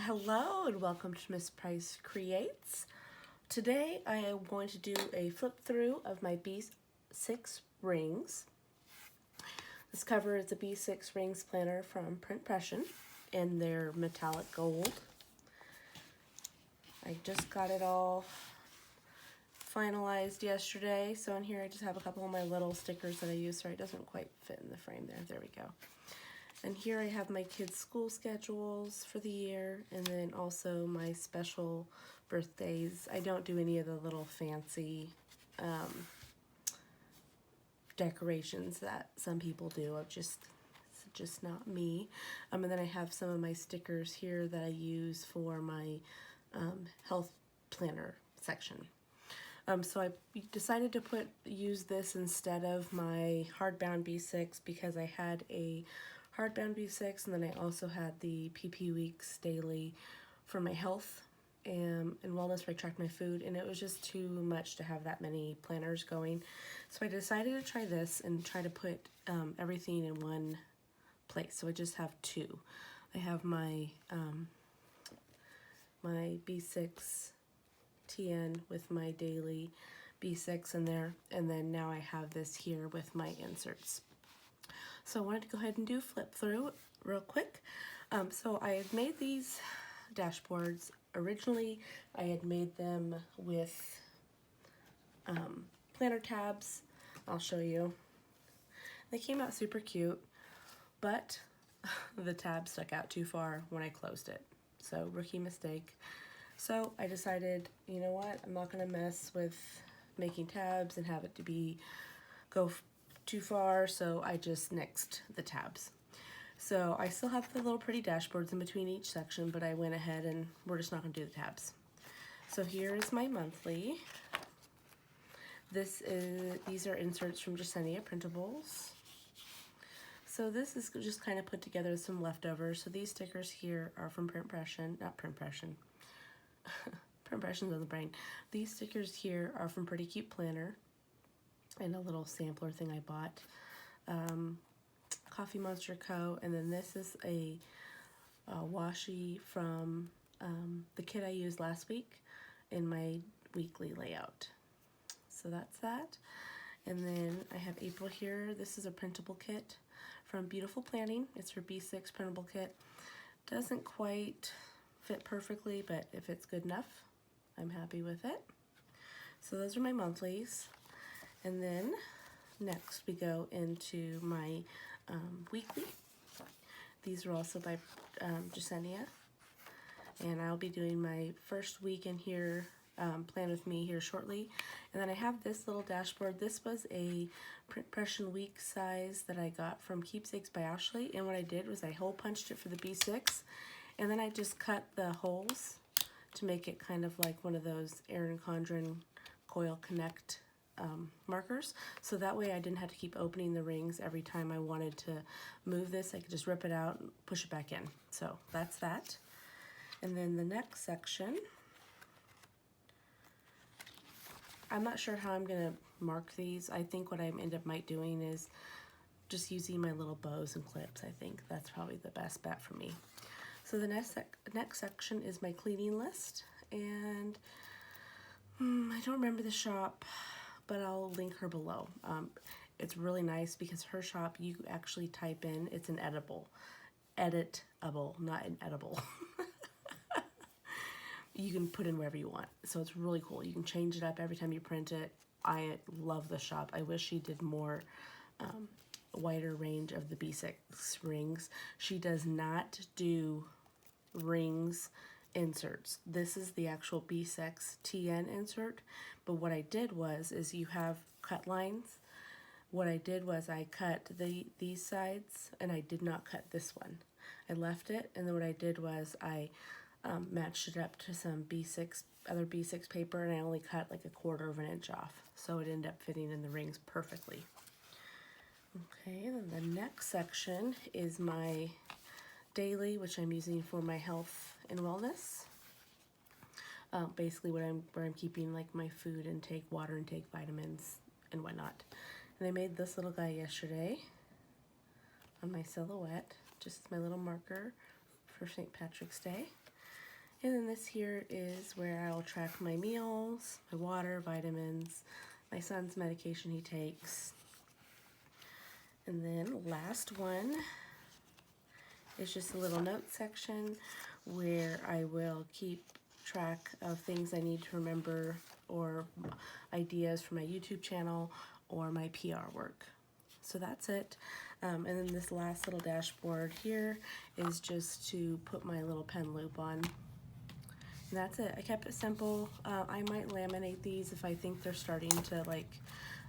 Hello and welcome to Miss Price Creates. Today I am going to do a flip through of my B6 rings. This cover is a B6 rings planner from Print Pression in their metallic gold. I just got it all finalized yesterday, so in here I just have a couple of my little stickers that I use, so it doesn't quite fit in the frame there. There we go. And here I have my kids' school schedules for the year, and then also my special birthdays. I don't do any of the little fancy decorations that some people do. It's just not me. And then I have some of my stickers here that I use for my health planner section. So I decided to use this instead of my hardbound B6 because I had a hardbound B6 and then I also had the PP Weeks daily for my health and wellness where I tracked my food, and it was just too much to have that many planners going. So I decided to try this and try to put everything in one place. So I just have two. I have my my B6 TN with my daily B6 in there, and then now I have this here with my inserts. So I wanted to go ahead and do flip through real quick. So I had made these dashboards. Originally I had made them with planner tabs. I'll show you. They came out super cute, but the tab stuck out too far when I closed it. So rookie mistake. So I decided, you know what, I'm not gonna mess with making tabs and have it to go too far, so I just nixed the tabs. So I still have the little pretty dashboards in between each section, but I went ahead and we're just not gonna do the tabs. So here is my monthly. These are inserts from Jasenia Printables. So this is just kind of put together with some leftovers. So these stickers here are from Print Pression, not Print Pression. Print Pression's on the brain. These stickers here are from Pretty Cute Planner and a little sampler thing I bought. Coffee Monster Co. And then this is a washi from the kit I used last week in my weekly layout. So that's that. And then I have April here. This is a printable kit from Beautiful Planning. It's her B6 printable kit. Doesn't quite fit perfectly, but if it's good enough, I'm happy with it. So those are my monthlies. And then next we go into my weekly. These are also by Jasenia. And I'll be doing my first week in here, plan with me here shortly. And then I have this little dashboard. This was a Print Pression week size that I got from Keepsakes by Ashley. And what I did was I hole punched it for the B6. And then I just cut the holes to make it kind of like one of those Erin Condren Coil Connect markers. So that way I didn't have to keep opening the rings every time I wanted to move this. I could just rip it out and push it back in. So that's that. And then the next section, I'm not sure how I'm gonna mark these. I think what I might doing is just using my little bows and clips. I think that's probably the best bet for me. So the next section is my cleaning list, and I don't remember the shop, but I'll link her below. It's really nice because her shop, you actually type in, it's an editable, not an edible. You can put in wherever you want, so it's really cool. You can change it up every time you print it. I love the shop. I wish she did more wider range of the B6 rings. She does not do rings inserts. This is the actual B6 TN insert, but what I did is you have cut lines. What I did was I cut these sides and I did not cut this one. I left it, and then what I did was I matched it up to some other B6 paper, and I only cut like 1/4 of an inch off, so it ended up fitting in the rings perfectly. Okay, then the next section is my daily, which I'm using for my health and wellness. Basically where I'm keeping like my food intake, water intake, vitamins, and whatnot. And I made this little guy yesterday on my silhouette, just my little marker for St. Patrick's Day. And then this here is where I'll track my meals, my water, vitamins, my son's medication he takes. And then last one is just a little note section where I will keep track of things I need to remember or ideas for my YouTube channel or my PR work. So that's it. And then this last little dashboard here is just to put my little pen loop on. And that's it. I kept it simple. I might laminate these if I think they're starting to like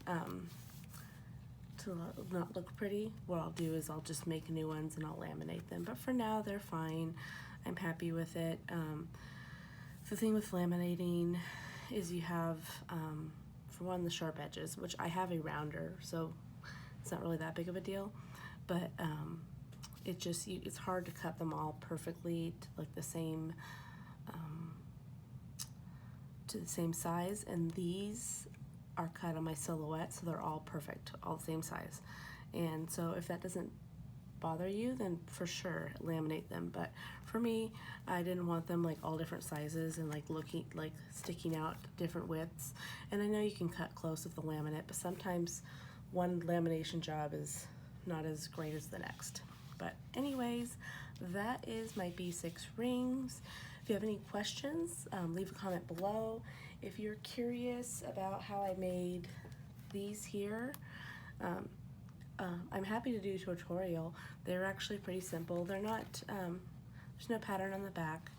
to not look pretty. What I'll do is I'll just make new ones and I'll laminate them. But for now, they're fine. I'm happy with it. The thing with laminating is you have, for one, the sharp edges, which I have a rounder, so it's not really that big of a deal. But it's hard to cut them all perfectly to like the same size, and these are cut on my silhouette, so they're all perfect, all the same size. And so if that doesn't bother you, then for sure laminate them. But for me, I didn't want them like all different sizes and like sticking out different widths. And I know you can cut close with the laminate, but sometimes one lamination job is not as great as the next. But anyways, that is my B6 rings. If you have any questions, leave a comment below. If you're curious about how I made these here, I'm happy to do a tutorial. They're actually pretty simple. They're not, there's no pattern on the back,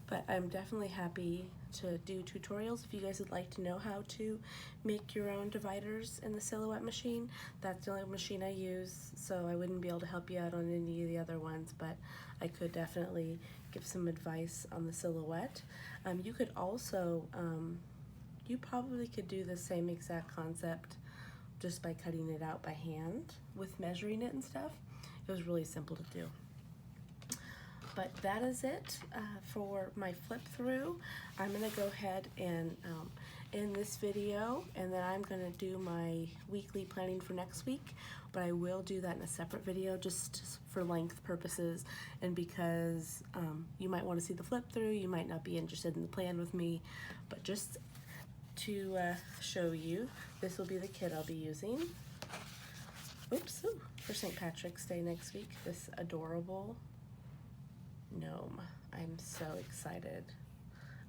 but I'm definitely happy to do tutorials. If you guys would like to know how to make your own dividers in the Silhouette machine, that's the only machine I use, so I wouldn't be able to help you out on any of the other ones, but I could definitely give some advice on the Silhouette. You could also, you probably could do the same exact concept just by cutting it out by hand with measuring it and stuff. It was really simple to do. But that is it for my flip through. I'm gonna go ahead and end this video, and then I'm gonna do my weekly planning for next week, but I will do that in a separate video just for length purposes, and because you might wanna see the flip through, you might not be interested in the plan with me, but just to show you, this will be the kit I'll be using. Oops, for St. Patrick's Day next week, this adorable gnome. I'm so excited.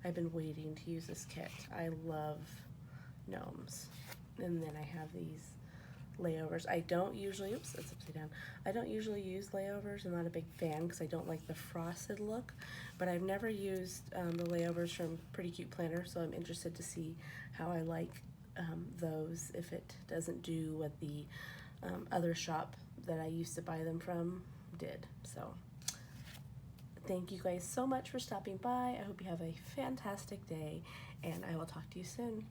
I've been waiting to use this kit. I love gnomes. And then I have these layovers. I don't usually, oops, that's upside down. I don't usually use layovers. I'm not a big fan because I don't like the frosted look, but I've never used the layovers from Pretty Cute Planner, so I'm interested to see how I like those if it doesn't do what the other shop that I used to buy them from did. So thank you guys so much for stopping by. I hope you have a fantastic day, and I will talk to you soon.